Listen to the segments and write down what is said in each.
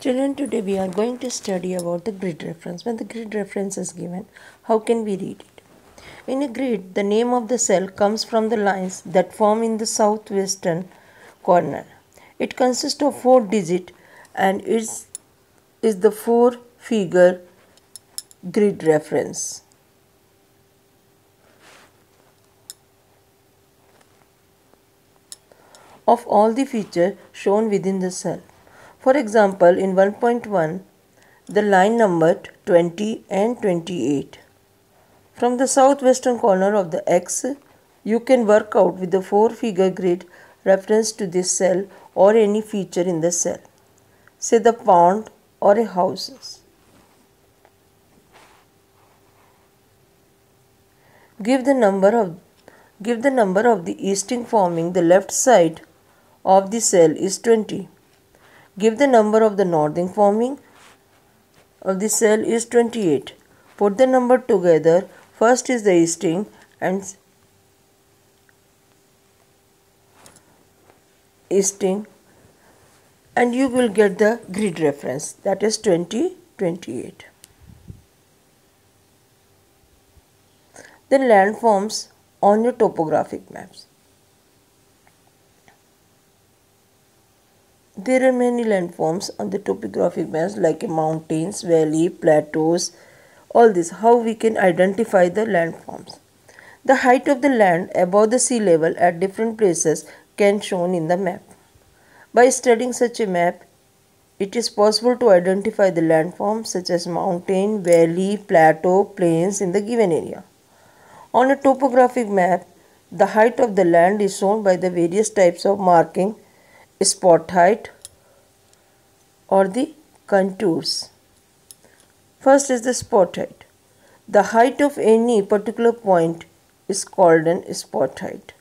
Children, today we are going to study about the grid reference. When the grid reference is given, how can we read it? In a grid, the name of the cell comes from the lines that form in the southwestern corner. It consists of 4 digits and is the 4-figure grid reference. Of all the features shown within the cell. For example, in 1.1, the line numbered 20 and 28. From the southwestern corner of the X, you can work out with the 4-figure grid reference to this cell or any feature in the cell, say the pond or a house. Give the number of the easting forming the left side of the cell is 20. Give the number of the northing forming of the cell is 28. Put the number together. First is the easting and you will get the grid reference, that is 20, 28. Then landforms on your topographic maps. There are many landforms on the topographic maps like mountains, valley, plateaus, all this. How we can identify the landforms? The height of the land above the sea level at different places can be shown in the map. By studying such a map, it is possible to identify the landforms such as mountain, valley, plateau, plains in the given area. On a topographic map, the height of the land is shown by the various types of marking, spot height or the contours. First is the spot height. The height of any particular point is called an spot height.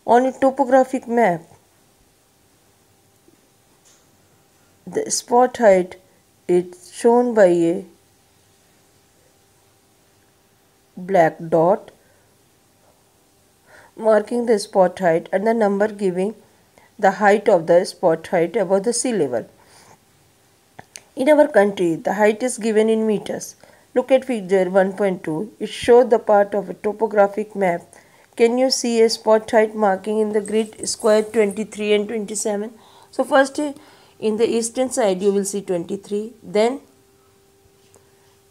On a topographic map, the spot height is shown by a black dot marking the spot height and the number giving the height of the spot height above the sea level. In our country, the height is given in meters. Look at figure 1.2. It shows the part of a topographic map. Can you see a spot height marking in the grid square 23 and 27? So first in the eastern side you will see 23, then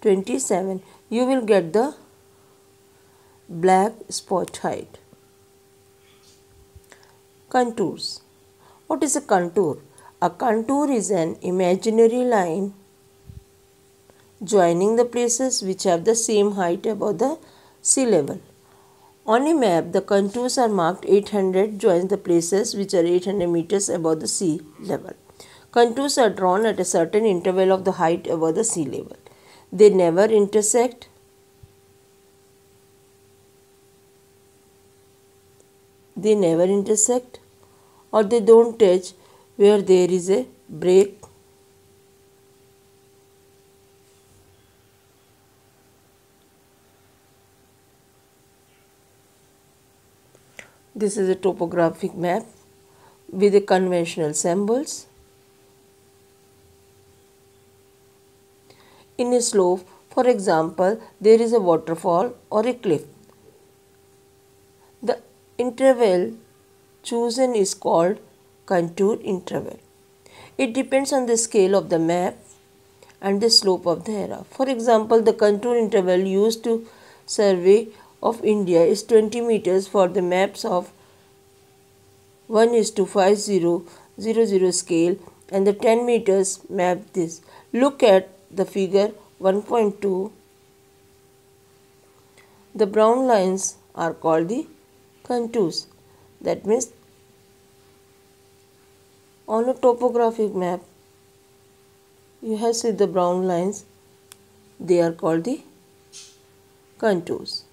27. You will get the black spot height. Contours. What is a contour? A contour is an imaginary line joining the places which have the same height above the sea level. On a map, the contours are marked 800 joins the places which are 800 meters above the sea level. Contours are drawn at a certain interval of the height above the sea level. They never intersect. Or they don't touch where there is a break. This is a topographic map with the conventional symbols. In a slope, for example, there is a waterfall or a cliff. The interval chosen is called contour interval. It depends on the scale of the map and the slope of the area. For example, the contour interval used to survey of India is 20 meters for the maps of 1:5000 scale and the 10 meters map this. Look at the figure 1.2. The brown lines are called the contours. That means on a topographic map, you have seen the brown lines, they are called the contours.